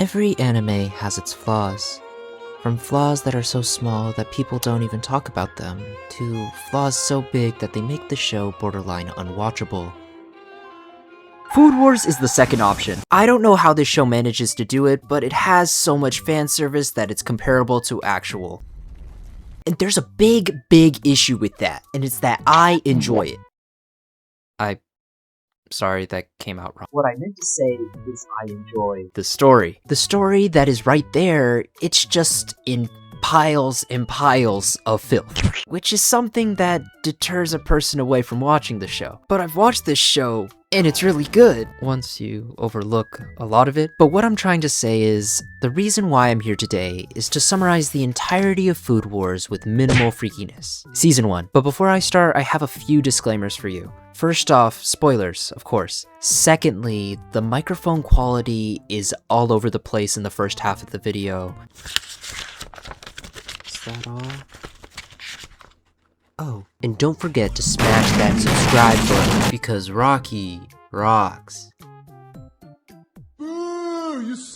Every anime has its flaws. From flaws that are so small that people don't even talk about them, to flaws so big that they make the show borderline unwatchable. Food Wars is the second option. I don't know how this show manages to do it, but it has so much fan service that it's comparable to actual. And there's a big issue with that, and it's that I enjoy it. Sorry, that came out wrong. What I meant to say is I enjoy the story. The story that is right there, it's just in piles and piles of filth. Which is something that deters a person away from watching the show. But I've watched this show, and it's really good once you overlook a lot of it. But what I'm trying to say is, the reason why I'm here today is to summarize the entirety of Food Wars with minimal freakiness. Season 1. But before I start, I have a few disclaimers for you. First off, spoilers, of course. Secondly, the microphone quality is all over the place in the first half of the video. Is that all? Oh, and don't forget to smash that subscribe button, because Rocky rocks.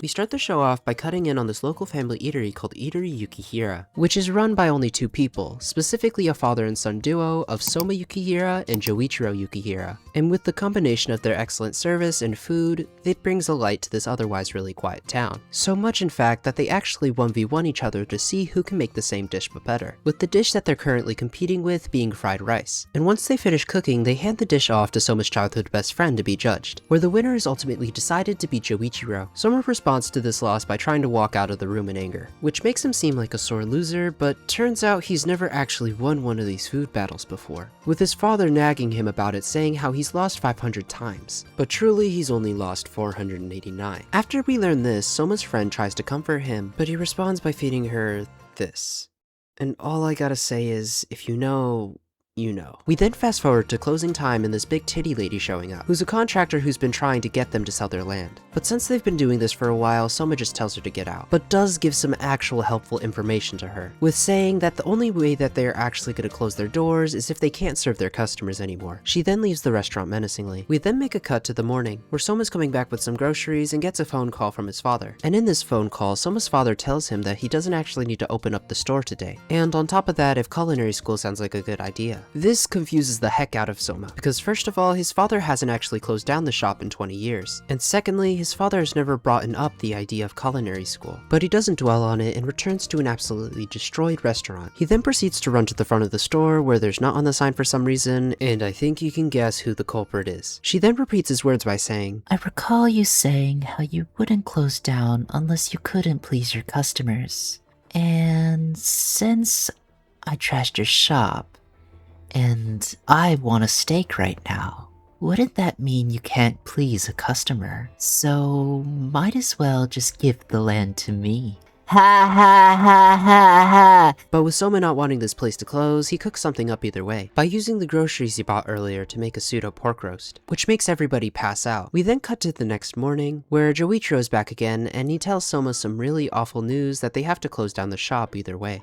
We start the show off by cutting in on this local family eatery called Eatery Yukihira, which is run by only two people, specifically a father and son duo of Soma Yukihira and Joichiro Yukihira. And with the combination of their excellent service and food, it brings a light to this otherwise really quiet town. So much in fact that they actually 1v1 each other to see who can make the same dish but better, with the dish that they're currently competing with being fried rice. And once they finish cooking, they hand the dish off to Soma's childhood best friend to be judged, where the winner is ultimately decided to be Joichiro. Soma responds to this loss by trying to walk out of the room in anger, which makes him seem like a sore loser, but turns out he's never actually won one of these food battles before, with his father nagging him about it, saying how he's lost 500 times, but truly he's only lost 489. After we learn this, Soma's friend tries to comfort him, but he responds by feeding her this. And all I gotta say is, if you know, you know. We then fast forward to closing time and this big titty lady showing up, who's a contractor who's been trying to get them to sell their land. But since they've been doing this for a while, Soma just tells her to get out, but does give some actual helpful information to her, with saying that the only way that they're actually going to close their doors is if they can't serve their customers anymore. She then leaves the restaurant menacingly. We then make a cut to the morning, where Soma's coming back with some groceries and gets a phone call from his father. And in this phone call, Soma's father tells him that he doesn't actually need to open up the store today. And on top of that, if culinary school sounds like a good idea. This confuses the heck out of Soma, because first of all, his father hasn't actually closed down the shop in 20 years. And secondly, his father has never brought up the idea of culinary school. But he doesn't dwell on it and returns to an absolutely destroyed restaurant. He then proceeds to run to the front of the store where there's not on the sign for some reason, and I think you can guess who the culprit is. She then repeats his words by saying, I recall you saying how you wouldn't close down unless you couldn't please your customers. And since I trashed your shop, and I want a steak right now, wouldn't that mean you can't please a customer? So might as well just give the land to me. Ha ha ha ha ha! But with Soma not wanting this place to close, he cooks something up either way, by using the groceries he bought earlier to make a pseudo pork roast, which makes everybody pass out. We then cut to the next morning, where Joichiro is back again, and he tells Soma some really awful news that they have to close down the shop either way.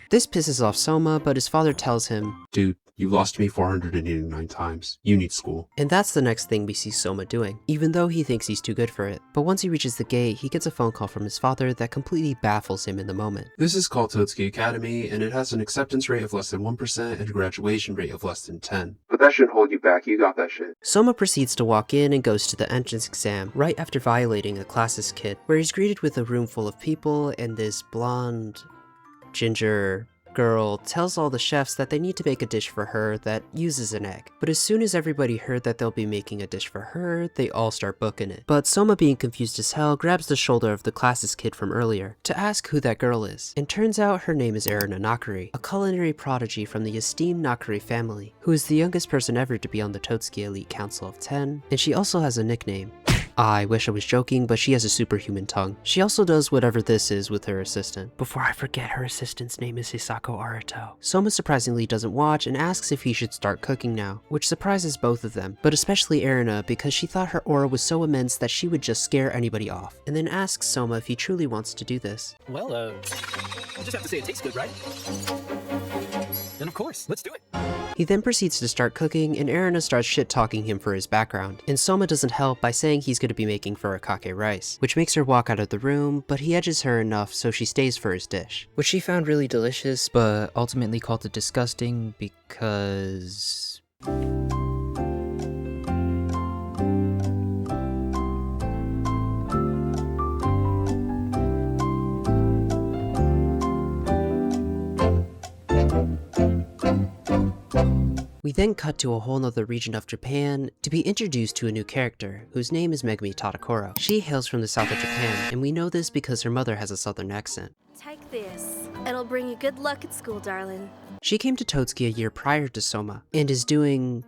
This pisses off Soma, but his father tells him, Dude, you lost me 489 times. You need school. And that's the next thing we see Soma doing, even though he thinks he's too good for it. But once he reaches the gate, he gets a phone call from his father that completely baffles him in the moment. This is called Totsuki Academy, and it has an acceptance rate of less than 1% and a graduation rate of less than 10. But that shouldn't hold you back, you got that shit. Soma proceeds to walk in and goes to the entrance exam, right after violating a classes kid, where he's greeted with a room full of people, and this blonde, ginger girl tells all the chefs that they need to make a dish for her that uses an egg. But as soon as everybody heard that they'll be making a dish for her, they all start booking it. But Soma, being confused as hell, grabs the shoulder of the classes kid from earlier to ask who that girl is. And turns out her name is Erina Nakari, a culinary prodigy from the esteemed Nakari family, who is the youngest person ever to be on the Totsuki Elite Council of 10, and she also has a nickname. I wish I was joking, but she has a superhuman tongue. She also does whatever this is with her assistant. Before I forget, her assistant's name is Hisako Arito. Soma surprisingly doesn't watch and asks if he should start cooking now, which surprises both of them, but especially Erina because she thought her aura was so immense that she would just scare anybody off, and then asks Soma if he truly wants to do this. Well, you just have to say it tastes good, right? Then of course, let's do it. He then proceeds to start cooking, and Erina starts shit-talking him for his background, and Soma doesn't help by saying he's going to be making furikake rice, which makes her walk out of the room, but he edges her enough so she stays for his dish, which she found really delicious, but ultimately called it disgusting because... We then cut to a whole nother region of Japan to be introduced to a new character, whose name is Megumi Tadakoro. She hails from the south of Japan, and we know this because her mother has a southern accent. Take this. It'll bring you good luck at school, darling. She came to Totsuki a year prior to Soma, and is doing...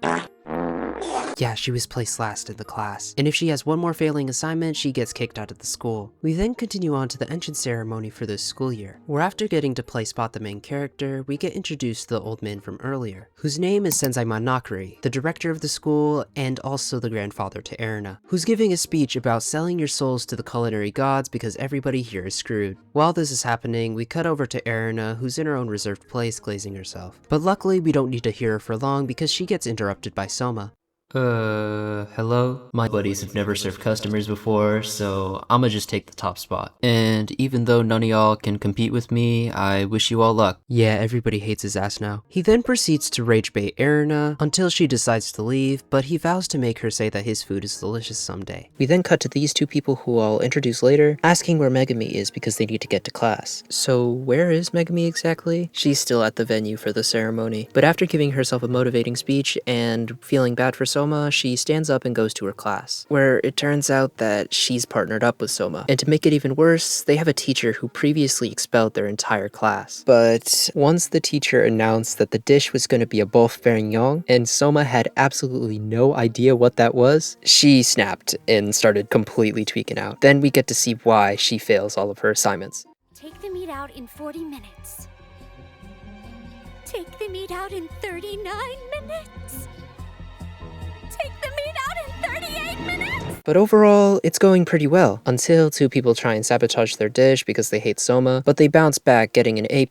Yeah, she was placed last in the class, and if she has one more failing assignment, she gets kicked out of the school. We then continue on to the entrance ceremony for this school year, where after getting to play spot the main character, we get introduced to the old man from earlier, whose name is Sensei Manakuri, the director of the school and also the grandfather to Erina, who's giving a speech about selling your souls to the culinary gods because everybody here is screwed. While this is happening, we cut over to Erina, who's in her own reserved place glazing herself. But luckily, we don't need to hear her for long because she gets interrupted by Soma. Hello? My buddies have never served customers before, so I'ma just take the top spot. And even though none of y'all can compete with me, I wish you all luck. Yeah, everybody hates his ass now. He then proceeds to rage bait Erina until she decides to leave, but he vows to make her say that his food is delicious someday. We then cut to these two people who I'll introduce later, asking where Megumi is because they need to get to class. So where is Megumi exactly? She's still at the venue for the ceremony, but after giving herself a motivating speech and feeling bad for Soma, she stands up and goes to her class, where it turns out that she's partnered up with Soma. And to make it even worse, they have a teacher who previously expelled their entire class. But once the teacher announced that the dish was going to be a boeuf bourguignon, and Soma had absolutely no idea what that was, she snapped and started completely tweaking out. Then we get to see why she fails all of her assignments. Take the meat out in 40 minutes. Take the meat out in 39 minutes. Take the meat out in 38 minutes! But overall, it's going pretty well, until two people try and sabotage their dish because they hate Soma, but they bounce back getting an A++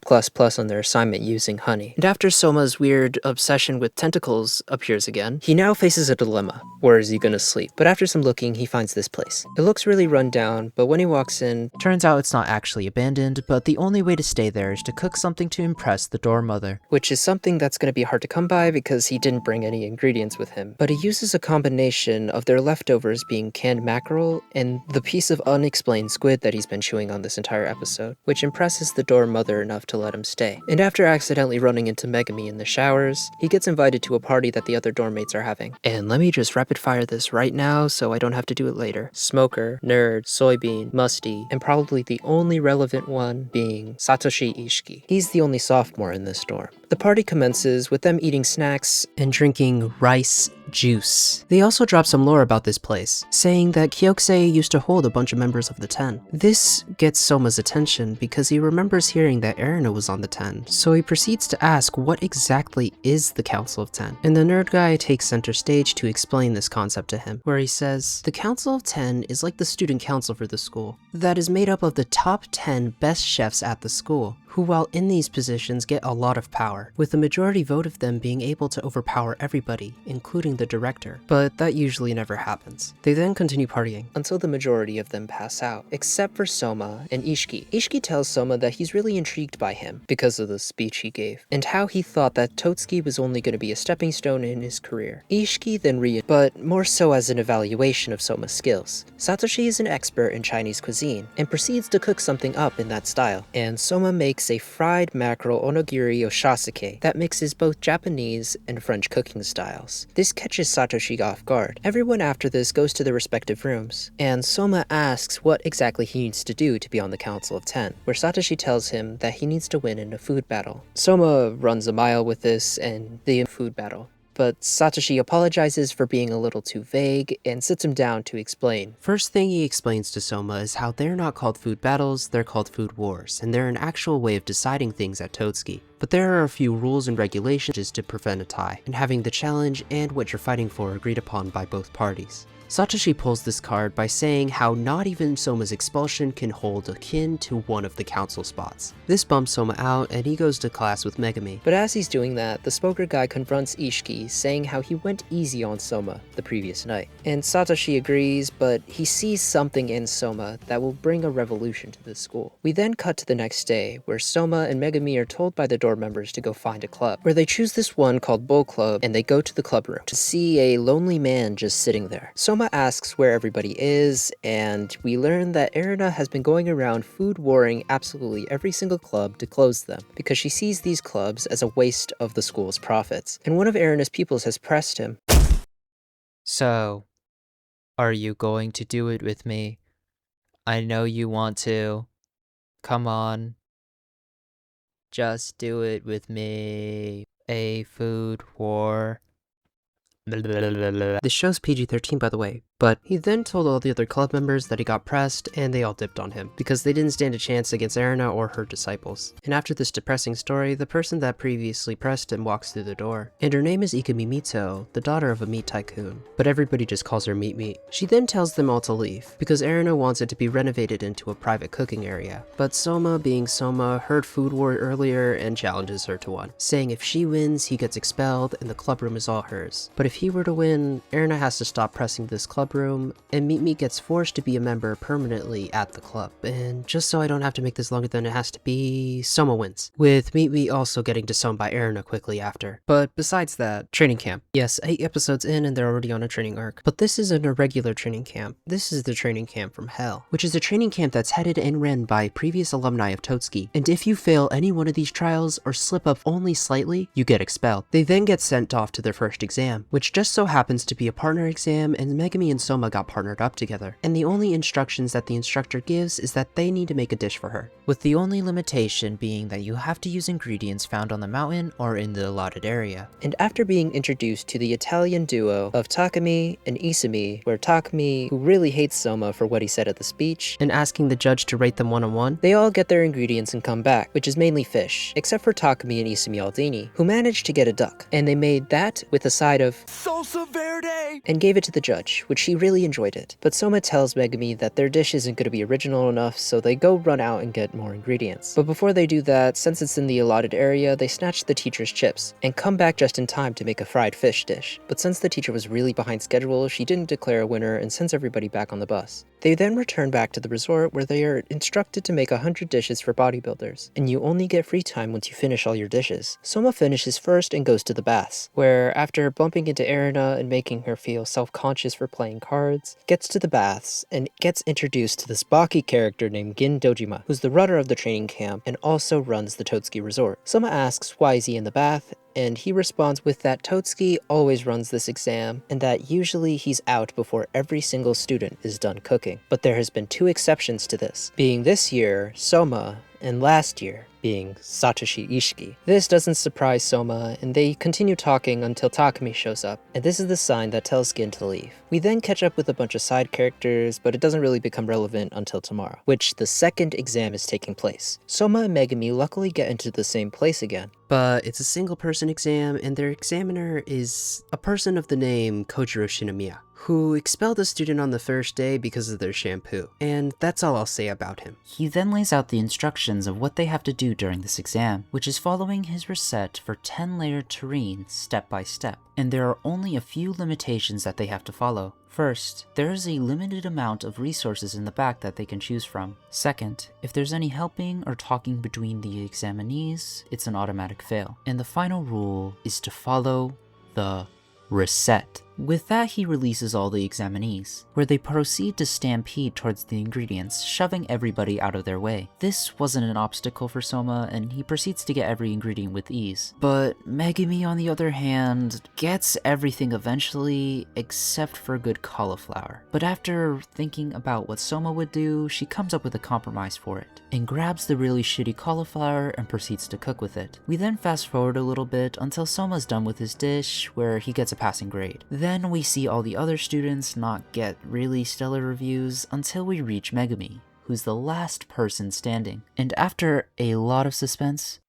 on their assignment using honey. And after Soma's weird obsession with tentacles appears again, he now faces a dilemma. Where is he gonna sleep? But after some looking, he finds this place. It looks really run down, but when he walks in, turns out it's not actually abandoned, but the only way to stay there is to cook something to impress the door mother, which is something that's gonna be hard to come by because he didn't bring any ingredients with him. But he uses a combination of their leftovers being canned mackerel and the piece of unexplained squid that he's been chewing on this entire episode, which impresses the door mother enough to let him stay. And after accidentally running into Megumi in the showers, he gets invited to a party that the other dorm mates are having. And let me just rapid fire this right now so I don't have to do it later. Smoker, nerd, soybean, musty, and probably the only relevant one being Satoshi Ishiki. He's the only sophomore in this dorm. The party commences with them eating snacks and drinking rice juice. They also drop some lore about this place, saying that Kyokusei used to hold a bunch of members of the 10. This gets Soma's attention because he remembers hearing that Erina was on the 10, so he proceeds to ask what exactly is the Council of 10. And the nerd guy takes center stage to explain this concept to him, where he says, the Council of 10 is like the student council for the school, that is made up of the top 10 best chefs at the school, who while in these positions get a lot of power, with the majority vote of them being able to overpower everybody, including the director. But that usually never happens. They then continue partying, until the majority of them pass out, except for Soma and Ishiki. Ishiki tells Soma that he's really intrigued by him, because of the speech he gave, and how he thought that Totsuki was only going to be a stepping stone in his career. Ishiki then but more so as an evaluation of Soma's skills. Satoshi is an expert in Chinese cuisine, and proceeds to cook something up in that style, and Soma makes a fried mackerel onigiri oshasake that mixes both Japanese and French cooking styles. This catches Satoshi off guard. Everyone after this goes to their respective rooms, and Soma asks what exactly he needs to do to be on the Council of 10, where Satoshi tells him that he needs to win in a food battle. Soma runs a mile with this and the food battle, but Satoshi apologizes for being a little too vague and sits him down to explain. First thing he explains to Soma is how they're not called food battles, they're called food wars, and they're an actual way of deciding things at Totsuki. But there are a few rules and regulations to prevent a tie, and having the challenge and what you're fighting for agreed upon by both parties. Satoshi pulls this card by saying how not even Soma's expulsion can hold akin to one of the council spots. This bumps Soma out and he goes to class with Megami. But as he's doing that, the smoker guy confronts Ishiki, saying how he went easy on Soma the previous night. And Satoshi agrees, but he sees something in Soma that will bring a revolution to the school. We then cut to the next day, where Soma and Megami are told by the dorm members to go find a club, where they choose this one called Bull Club, and they go to the club room to see a lonely man just sitting there. Soma asks where everybody is, and we learn that Erina has been going around food warring absolutely every single club to close them, because she sees these clubs as a waste of the school's profits. And one of Erina's pupils has pressed him. So, are you going to do it with me? I know you want to. Come on. Just do it with me. A food war. This show's PG-13 by the way, but he then told all the other club members that he got pressed and they all dipped on him because they didn't stand a chance against Erina or her disciples. And after this depressing story, the person that previously pressed him walks through the door, and her name is Ikumi Mito, the daughter of a meat tycoon, but everybody just calls her Meat Meat. She then tells them all to leave because Erina wants it to be renovated into a private cooking area, but Soma, being Soma, heard Food War earlier and challenges her to one, saying if she wins, he gets expelled and the club room is all hers. But if he were to win, Erina has to stop pressing this club room, and Meat Meat gets forced to be a member permanently at the club. And just so I don't have to make this longer than it has to be, Soma wins, with Meat Meat also getting disowned by Erina quickly after. But besides that, training camp. Yes, 8 episodes in and they're already on a training arc. But this isn't a regular training camp. This is the training camp from hell, which is a training camp that's headed and ran by previous alumni of Totsuki. And if you fail any one of these trials or slip up only slightly, you get expelled. They then get sent off to their first exam, which just so happens to be a partner exam, and Megami and Soma got partnered up together. And the only instructions that the instructor gives is that they need to make a dish for her, with the only limitation being that you have to use ingredients found on the mountain or in the allotted area. And after being introduced to the Italian duo of Takumi and Isumi, where Takumi, who really hates Soma for what he said at the speech, and asking the judge to rate them one-on-one, they all get their ingredients and come back, which is mainly fish, except for Takumi and Isumi Aldini, who managed to get a duck. And they made that with a side of salsa verde and gave it to the judge, which she really enjoyed it. But Soma tells Megami that their dish isn't going to be original enough, so they go run out and get more ingredients. But before they do that, since it's in the allotted area, they snatch the teacher's chips and come back just in time to make a fried fish dish. But since the teacher was really behind schedule, she didn't declare a winner and sends everybody back on the bus. They then return back to the resort where they are instructed to make 100 dishes for bodybuilders, and you only get free time once you finish all your dishes. Soma finishes first and goes to the baths, where after bumping into Erina and making her feel self-conscious for playing cards, gets to the baths and gets introduced to this Baki character named Gin Dojima, who's the runner of the training camp and also runs the Totsuki resort. Soma asks why is he in the bath, and he responds with that Totsuki always runs this exam and that usually he's out before every single student is done cooking. But there has been 2 exceptions to this, being this year, Soma, and last year, being Satoshi Ishiki. This doesn't surprise Soma, and they continue talking until Takumi shows up, and this is the sign that tells Gin to leave. We then catch up with a bunch of side characters, but it doesn't really become relevant until tomorrow, which the second exam is taking place. Soma and Megami luckily get into the same place again, but it's a single person exam, and their examiner is a person of the name Kojiro Shinomiya, who expelled a student on the first day because of their shampoo. And that's all I'll say about him. He then lays out the instructions of what they have to do during this exam, which is following his recette for 10-layered terrain step by step. And there are only a few limitations that they have to follow. First, there is a limited amount of resources in the back that they can choose from. Second, if there's any helping or talking between the examinees, it's an automatic fail. And the final rule is to follow the recette. With that, he releases all the examinees, where they proceed to stampede towards the ingredients, shoving everybody out of their way. This wasn't an obstacle for Soma, and he proceeds to get every ingredient with ease. But Megami, on the other hand, gets everything eventually, except for good cauliflower. But after thinking about what Soma would do, she comes up with a compromise for it, and grabs the really shitty cauliflower and proceeds to cook with it. We then fast forward a little bit until Soma's done with his dish, where he gets a passing grade. Then we see all the other students not get really stellar reviews until we reach Megami, who's the last person standing. And after a lot of suspense,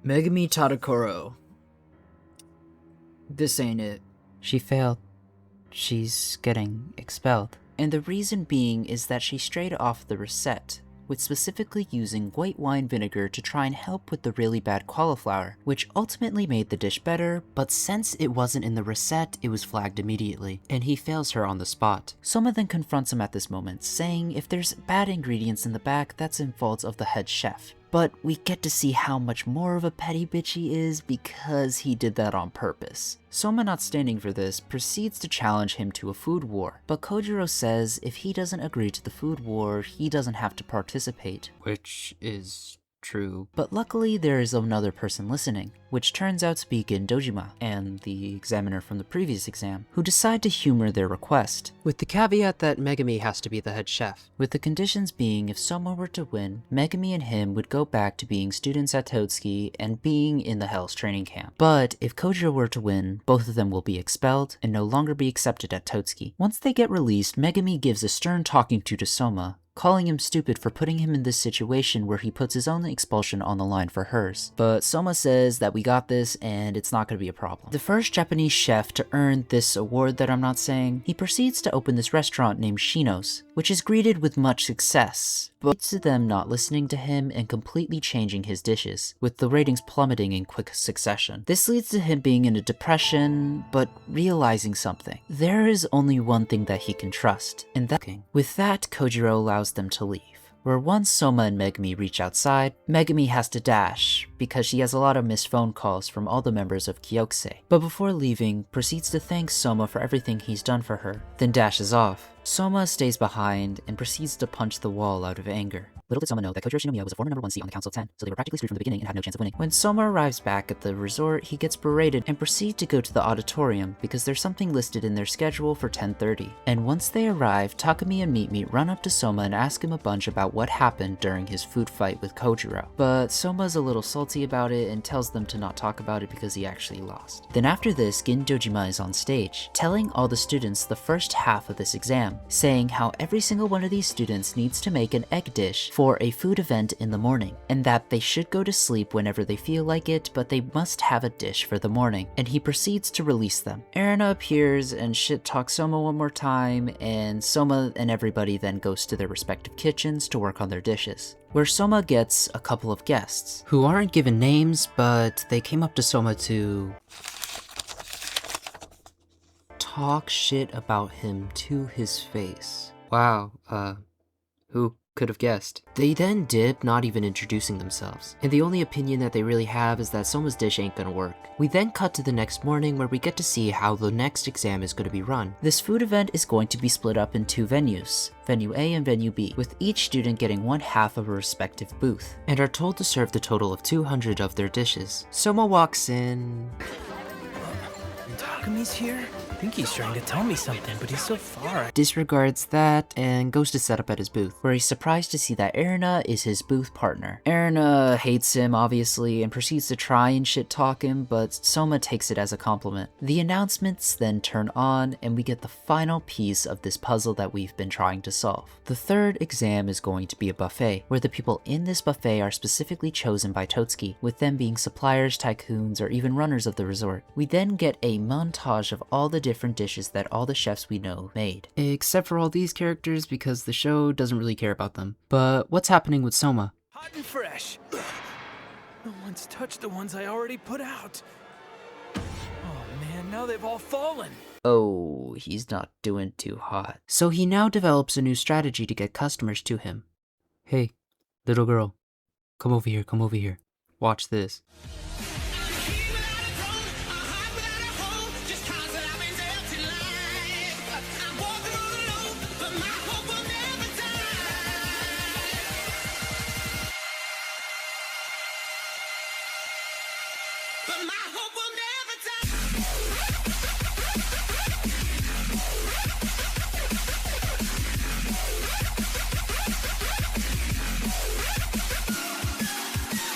Megami Tadakoro. This ain't it. She failed. She's getting expelled. And the reason being is that she strayed off the recette, with specifically using white wine vinegar to try and help with the really bad cauliflower, which ultimately made the dish better, but since it wasn't in the recette, it was flagged immediately, and he fails her on the spot. Soma then confronts him at this moment, saying if there's bad ingredients in the back, that's in fault of the head chef. But we get to see how much more of a petty bitch he is because he did that on purpose. Soma, not standing for this, proceeds to challenge him to a food war, but Kojiro says if he doesn't agree to the food war, he doesn't have to participate. Which is true. But luckily there is another person listening, which turns out to be Gin Dojima, and the examiner from the previous exam, who decide to humor their request. With the caveat that Megami has to be the head chef. With the conditions being if Soma were to win, Megami and him would go back to being students at Totsuki and being in the Hell's training camp. But if Kojiro were to win, both of them will be expelled and no longer be accepted at Totsuki. Once they get released, Megami gives a stern talking to Soma, calling him stupid for putting him in this situation where he puts his own expulsion on the line for hers. But Soma says that we got this and it's not going to be a problem. The first Japanese chef to earn this award that I'm not saying, he proceeds to open this restaurant named Shino's, which is greeted with much success, but to them not listening to him and completely changing his dishes, with the ratings plummeting in quick succession. This leads to him being in a depression, but realizing something. There is only one thing that he can trust, and that's cooking. With that, Kojiro allows them to leave. Where once Soma and Megami reach outside, Megami has to dash because she has a lot of missed phone calls from all the members of Kyokusei. But before leaving, proceeds to thank Soma for everything he's done for her, then dashes off. Soma stays behind and proceeds to punch the wall out of anger. Little did Soma know that Kojiro Shinomiya was a former number 1 seed on the Council of 10, so they were practically screwed from the beginning and had no chance of winning. When Soma arrives back at the resort, he gets berated and proceeds to go to the auditorium because there's something listed in their schedule for 10:30. And once they arrive, Takumi and Meet run up to Soma and ask him a bunch about what happened during his food fight with Kojiro. But Soma's a little salty about it and tells them to not talk about it because he actually lost. Then after this, Gin Dojima is on stage, telling all the students the first half of this exam, saying how every single one of these students needs to make an egg dish for a food event in the morning, and that they should go to sleep whenever they feel like it, but they must have a dish for the morning, and he proceeds to release them. Erina appears and shit talks Soma one more time, and Soma and everybody then goes to their respective kitchens to work on their dishes, where Soma gets a couple of guests, who aren't given names, but they came up to Soma to talk shit about him to his face. Wow, who could have guessed? They then dip, not even introducing themselves, and the only opinion that they really have is that Soma's dish ain't gonna work. We then cut to the next morning where we get to see how the next exam is gonna be run. This food event is going to be split up in 2 venues, Venue A and Venue B, with each student getting 1/2 of a respective booth, and are told to serve the total of 200 of their dishes. Soma walks in. Takumi's here? I think he's trying to tell me something, but he's so far. Disregards that and goes to set up at his booth, where he's surprised to see that Erina is his booth partner. Erina hates him, obviously, and proceeds to try and shit talk him, but Soma takes it as a compliment. The announcements then turn on, and we get the final piece of this puzzle that we've been trying to solve. The third exam is going to be a buffet, where the people in this buffet are specifically chosen by Totsuki, with them being suppliers, tycoons, or even runners of the resort. We then get a montage of all the different dishes that all the chefs we know made. Except for all these characters because the show doesn't really care about them. But what's happening with Soma? Hot and fresh. No one's touched the ones I already put out. Oh man, now they've all fallen. Oh, he's not doing too hot. So he now develops a new strategy to get customers to him. Hey, little girl, come over here, come over here. Watch this.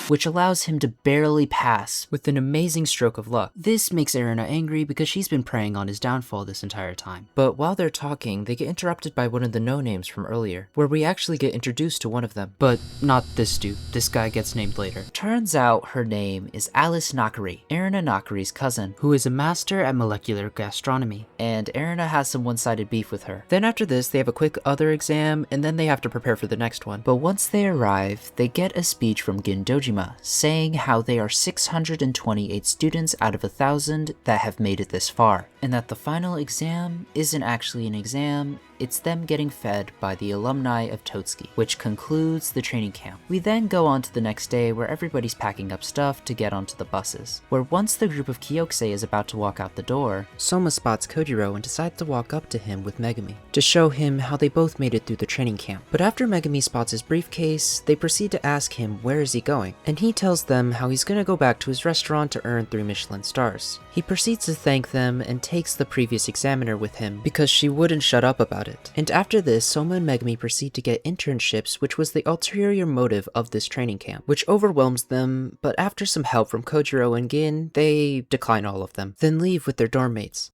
which allows him to barely pass with an amazing stroke of luck. This makes Erina angry because she's been preying on his downfall this entire time. But while they're talking, they get interrupted by one of the no-names from earlier, where we actually get introduced to one of them. But not this dude. This guy gets named later. Turns out her name is Alice Nakari, Erina Nakari's cousin, who is a master at molecular gastronomy, and Erina has some one-sided beef with her. Then after this, they have a quick other exam, and then they have to prepare for the next one. But once they arrive, they get a speech from Gin Dojima, saying how they are 628 students out of 1,000 that have made it this far, and that the final exam isn't actually an exam, it's them getting fed by the alumni of Totsuki, which concludes the training camp. We then go on to the next day where everybody's packing up stuff to get onto the buses, where once the group of Kyokusei is about to walk out the door, Soma spots Kojiro and decides to walk up to him with Megumi, to show him how they both made it through the training camp. But after Megumi spots his briefcase, they proceed to ask him where is he going, and he tells them how he's gonna go back to his restaurant to earn 3 Michelin stars. He proceeds to thank them and takes the previous examiner with him because she wouldn't shut up about it. And after this, Soma and Megumi proceed to get internships, which was the ulterior motive of this training camp, which overwhelms them, but after some help from Kojiro and Gin, they decline all of them, then leave with their dorm mates.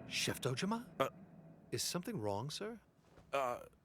Chef Dojima? Is something wrong, sir?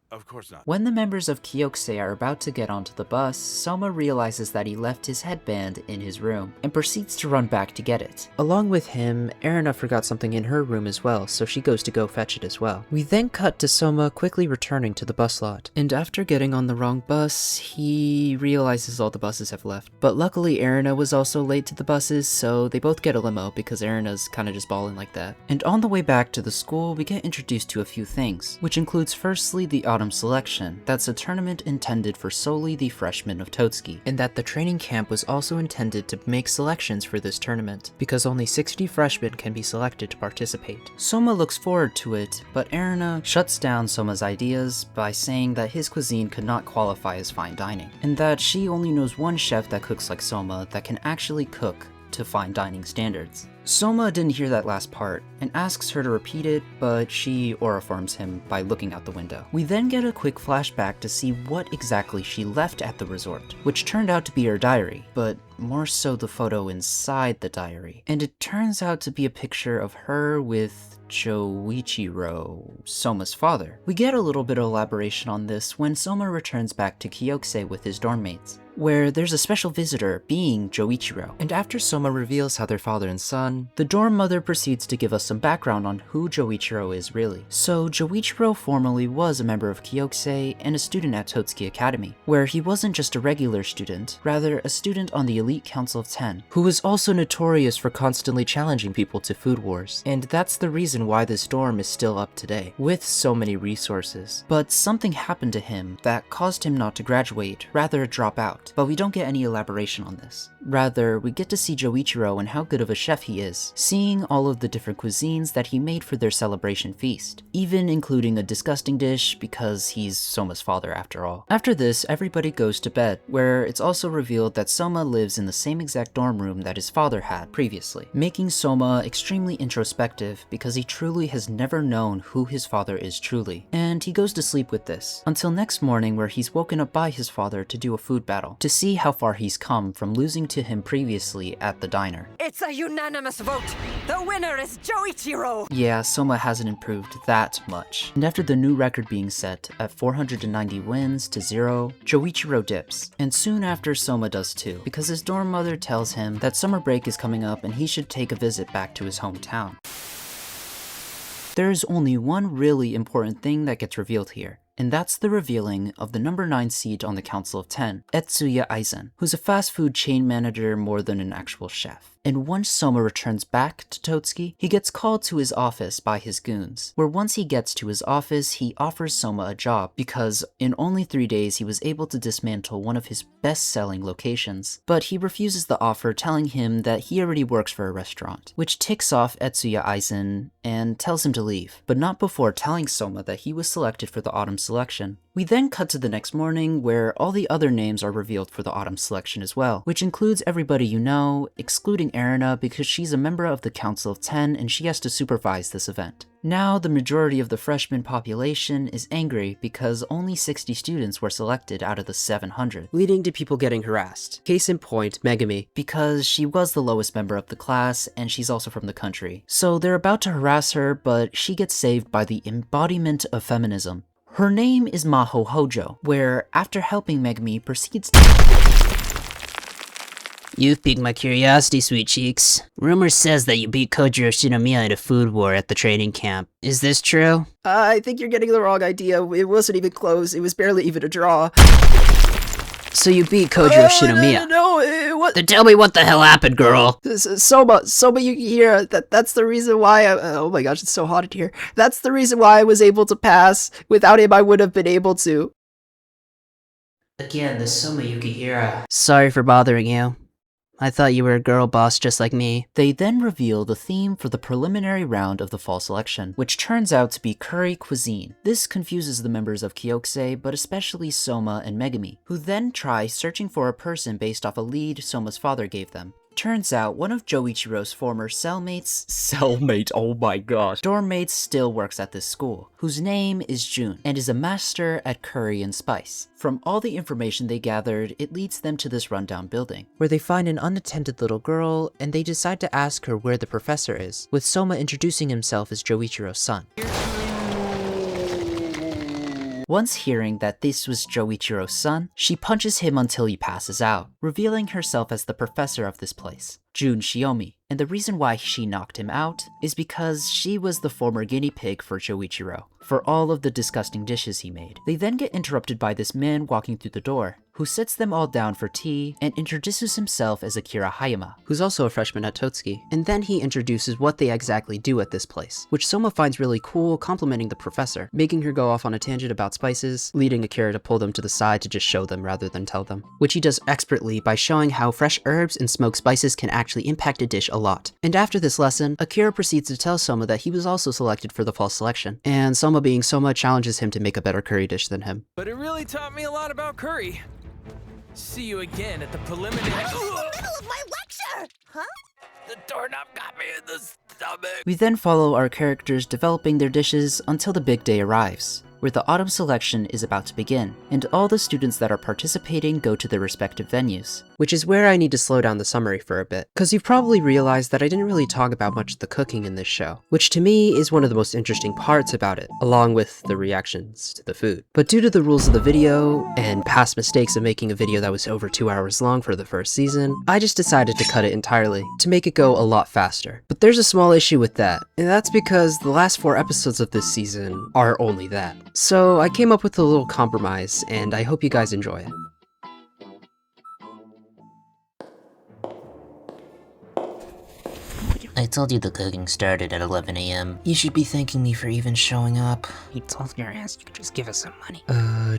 Of course not. When the members of Kyokusei are about to get onto the bus, Soma realizes that he left his headband in his room, and proceeds to run back to get it. Along with him, Erina forgot something in her room as well, so she goes to go fetch it as well. We then cut to Soma quickly returning to the bus lot, and after getting on the wrong bus, he realizes all the buses have left. But luckily Erina was also late to the buses, so they both get a limo because Erina's kinda just balling like that. And on the way back to the school, we get introduced to a few things, which includes firstly the Autumn Selection, that's a tournament intended for solely the freshmen of Totsuki, and that the training camp was also intended to make selections for this tournament, because only 60 freshmen can be selected to participate. Soma looks forward to it, but Erina shuts down Soma's ideas by saying that his cuisine could not qualify as fine dining, and that she only knows one chef that cooks like Soma that can actually cook to fine dining standards. Soma didn't hear that last part, and asks her to repeat it, but she auriforms him by looking out the window. We then get a quick flashback to see what exactly she left at the resort, which turned out to be her diary, but more so the photo inside the diary. And it turns out to be a picture of her with Joichiro, Soma's father. We get a little bit of elaboration on this when Soma returns back to Kyokusei with his dorm mates, where there's a special visitor being Joichiro. And after Soma reveals how they're father and son, the dorm mother proceeds to give us some background on who Joichiro is really. So Joichiro formerly was a member of Kyokusei and a student at Totsuki Academy, where he wasn't just a regular student, rather a student on the elite council of 10, who was also notorious for constantly challenging people to food wars. And that's the reason why this dorm is still up today, with so many resources. But something happened to him that caused him not to graduate, rather drop out. But we don't get any elaboration on this. Rather, we get to see Joichiro and how good of a chef he is, seeing all of the different cuisines that he made for their celebration feast, even including a disgusting dish because he's Soma's father after all. After this, everybody goes to bed, where it's also revealed that Soma lives in the same exact dorm room that his father had previously, making Soma extremely introspective because he truly has never known who his father is truly. And he goes to sleep with this, until next morning where he's woken up by his father to do a food battle, to see how far he's come from losing to him previously at the diner. It's a unanimous vote! The winner is Joichiro! Yeah, Soma hasn't improved that much. And after the new record being set at 490 wins to 0, Joichiro dips. And soon after, Soma does too, because his dorm mother tells him that summer break is coming up and he should take a visit back to his hometown. There's only one really important thing that gets revealed here, and that's the revealing of the number 9 seed on the Council of 10, Etsuya Aizen, who's a fast food chain manager more than an actual chef. And once Soma returns back to Totsuki, he gets called to his office by his goons, where once he gets to his office, he offers Soma a job because in only 3 days he was able to dismantle one of his best-selling locations. But he refuses the offer, telling him that he already works for a restaurant, which ticks off Etsuya Aizen and tells him to leave, but not before telling Soma that he was selected for the autumn selection, We then cut to the next morning, where all the other names are revealed for the autumn selection as well, which includes everybody you know, excluding Erina because she's a member of the Council of 10 and she has to supervise this event. Now, the majority of the freshman population is angry because only 60 students were selected out of the 700, leading to people getting harassed. Case in point, Megami. Because she was the lowest member of the class and she's also from the country. So they're about to harass her, but she gets saved by the embodiment of feminism. Her name is Maho Hojo, where after helping Megami proceeds to... You've piqued my curiosity, sweet cheeks. Rumor says that you beat Kojiro Shinomiya in a food war at the training camp. Is this true? I think you're getting the wrong idea. It wasn't even close. It was barely even a draw. So you beat Kojiro Shinomiya? No, it was... Then tell me what the hell happened, girl. Soma Yukihira, that's the reason why oh my gosh, it's so hot in here. That's the reason why I was able to pass. Without him, I would have been able to. Again, the Soma Yukihira. Sorry for bothering you. I thought you were a girl boss just like me. They then reveal the theme for the preliminary round of the fall selection, which turns out to be curry cuisine. This confuses the members of Kyokusei, but especially Soma and Megami, who then try searching for a person based off a lead Soma's father gave them. Turns out one of Joichiro's former cellmate, oh my gosh, dorm mates still works at this school, whose name is Jun, and is a master at curry and spice. From all the information they gathered, it leads them to this rundown building, where they find an unattended little girl, and they decide to ask her where the professor is, with Soma introducing himself as Joichiro's son. Once hearing that this was Joichiro's son, she punches him until he passes out, revealing herself as the professor of this place, Jun Shiomi. And the reason why she knocked him out is because she was the former guinea pig for Joichiro, for all of the disgusting dishes he made. They then get interrupted by this man walking through the door, who sits them all down for tea and introduces himself as Akira Hayama, who's also a freshman at Totsuki. And then he introduces what they exactly do at this place, which Soma finds really cool, complimenting the professor, making her go off on a tangent about spices, leading Akira to pull them to the side to just show them rather than tell them, which he does expertly by showing how fresh herbs and smoked spices can actually impact a dish a lot. And after this lesson, Akira proceeds to tell Soma that he was also selected for the fall selection, and Soma being Soma challenges him to make a better curry dish than him. But it really taught me a lot about curry. See you again at the preliminary. I'm in the middle of my lecture! Huh? The doorknob got me in the stomach. We then follow our characters developing their dishes until the big day arrives, where the autumn selection is about to begin, and all the students that are participating go to their respective venues. Which is where I need to slow down the summary for a bit, because you've probably realized that I didn't really talk about much of the cooking in this show, which to me is one of the most interesting parts about it, along with the reactions to the food. But due to the rules of the video, and past mistakes of making a video that was over 2 hours long for the first season, I just decided to cut it entirely, to make it go a lot faster. But there's a small issue with that, and that's because the last 4 episodes of this season are only that. So I came up with a little compromise, and I hope you guys enjoy it. I told you the cooking started at 11 AM. You should be thanking me for even showing up. You told your ass you could just give us some money.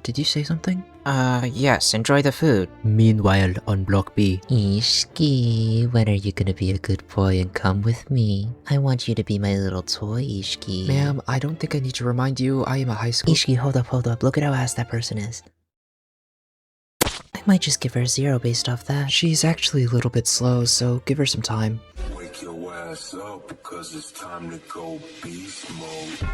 Did you say something? Yes, enjoy the food. Meanwhile, on Block B. Ishiki, when are you gonna be a good boy and come with me? I want you to be my little toy, Ishiki. Ma'am, I don't think I need to remind you I am a high school— Ishiki, hold up. Look at how ass that person is. I might just give her a 0 based off that. She's actually a little bit slow, so give her some time. Wake your ass up because it's time to go beast mode.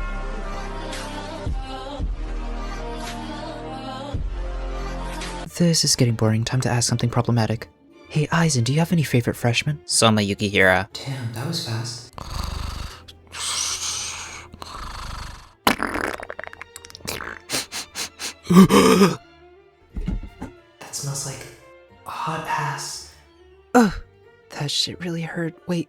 This is getting boring. Time to ask something problematic. Hey, Aizen, do you have any favorite freshmen? Soma Yukihira. Damn, that was fast. That smells like a hot ass. Ugh, that shit really hurt. Wait,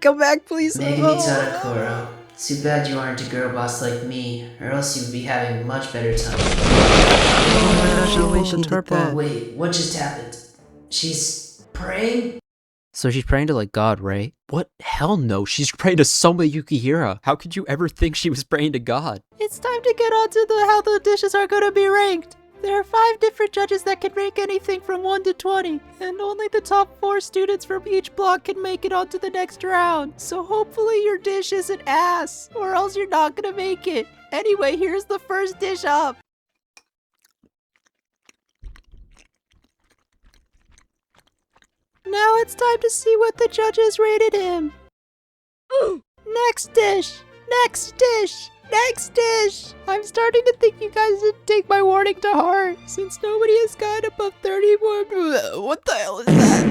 come back, please. Megami Tadakoro, too bad you aren't a girl boss like me, or else you'd be having a much better time. Oh my gosh, I wish she did that. Wait, what just happened? She's praying? So she's praying to, like, God, right? What? Hell no, she's praying to Soma Yukihira. How could you ever think she was praying to God? It's time to get on to how the dishes are gonna be ranked. There are 5 different judges that can rank anything from 1 to 20, and only the top 4 students from each block can make it onto the next round. So hopefully your dish isn't ass, or else you're not gonna make it. Anyway, here's the first dish up. Now it's time to see what the judges rated him. Next dish! Next dish! Next dish! I'm starting to think you guys didn't take my warning to heart, since nobody has gotten above 31. What the hell is that?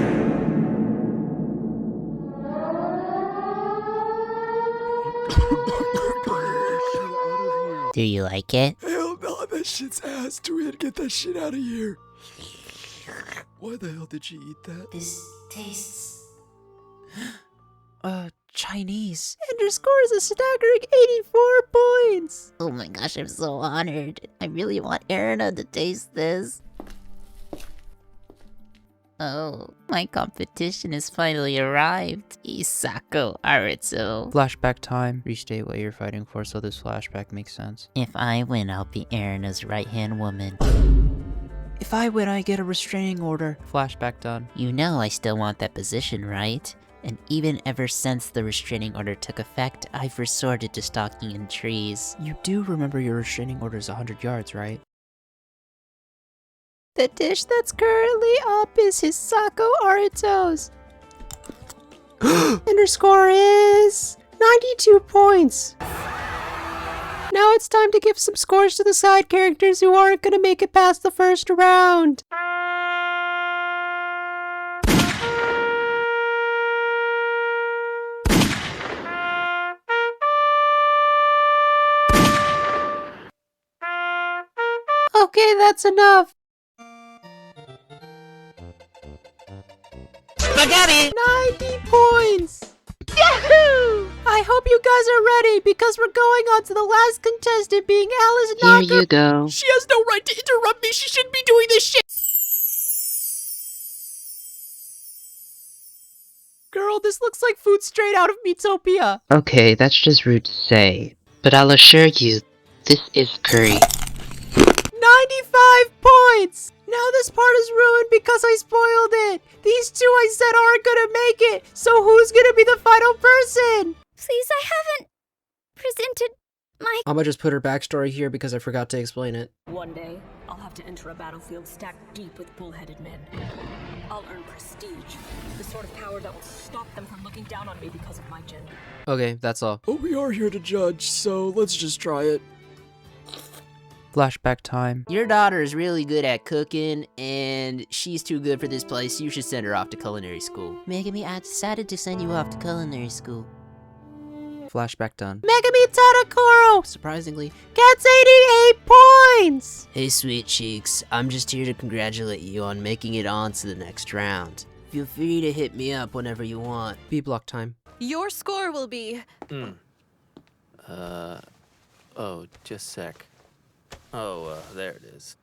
Do you like it? Hell no, that shit's ass. Twin, get that shit out of here. Why the hell did you eat that? This tastes... Chinese. And your score is a staggering 84 points! Oh my gosh, I'm so honored. I really want Erina to taste this. Oh, my competition has finally arrived. Isako Aritsu. Flashback time. Restate what you're fighting for so this flashback makes sense. If I win, I'll be Erina's right-hand woman. If I win, I get a restraining order. Flashback done. You know I still want that position, right? And even ever since the restraining order took effect, I've resorted to stalking in trees. You do remember your restraining order is 100 yards, right? The dish that's currently up is Hisako Arito's. And her score is 92 points. Now it's time to give some scores to the side characters who aren't gonna make it past the first round. Okay, that's enough. Spaghetti! 90 points! Yahoo! I hope you guys are ready because we're going on to the last contestant being Alice Knocker. Here you go. She has no right to interrupt me. She shouldn't be doing this shit. Girl, this looks like food straight out of Miitopia. Okay, that's just rude to say, but I'll assure you, this is curry. 95 points! Now this part is ruined because I spoiled it. These two I said aren't gonna make it, so who's gonna be the final person? Please, I haven't presented my... I'ma just put her backstory here because I forgot to explain it. One day, I'll have to enter a battlefield stacked deep with bull-headed men. I'll earn prestige, the sort of power that will stop them from looking down on me because of my gender. Okay, that's all. But we are here to judge, so let's just try it. Flashback time. Your daughter is really good at cooking, and she's too good for this place. You should send her off to culinary school. Megami, I decided to send you off to culinary school. Flashback done. Megami Tadakoro, surprisingly, gets 88 points! Hey, sweet cheeks. I'm just here to congratulate you on making it on to the next round. Feel free to hit me up whenever you want. B-block time. Your score will be... Oh, just sec. Oh, there it is.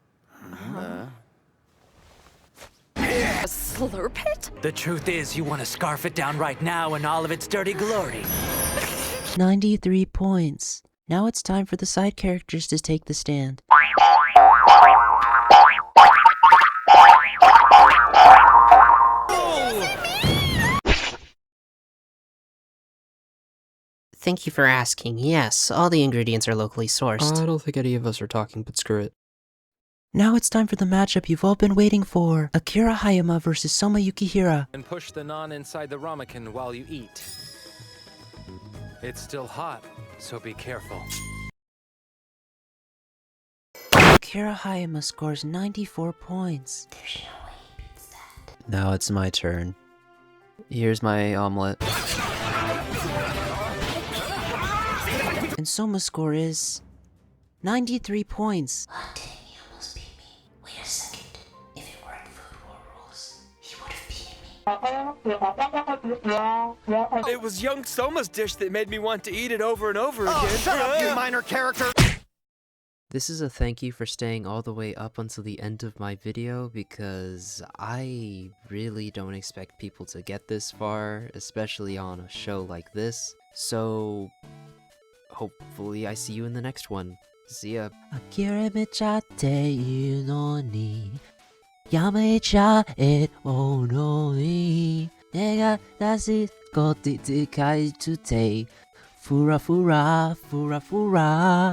A slurp it? The truth is, you want to scarf it down right now in all of its dirty glory. 93 points. Now it's time for the side characters to take the stand. Thank you for asking. Yes, all the ingredients are locally sourced. I don't think any of us are talking, but screw it. Now it's time for the matchup you've all been waiting for. Akira Hayama versus Soma Yukihira. And push the naan inside the ramekin while you eat. It's still hot, so be careful. Akira Hayama scores 94 points. There's no way he beats that. Now it's my turn. Here's my omelet. And Soma's score is 93 points. Oh, dang, he almost beat me. Wait a second. If it weren't Food War rules, he would have beaten me. It was young Soma's dish that made me want to eat it over and over again. Shut up, you minor character! This is a thank you for staying all the way up until the end of my video because I really don't expect people to get this far, especially on a show like this. So hopefully I see you in the next one. See ya. 諦めちゃっていいのにやめちゃえおのに手が出しこって書いてふらふらふらふら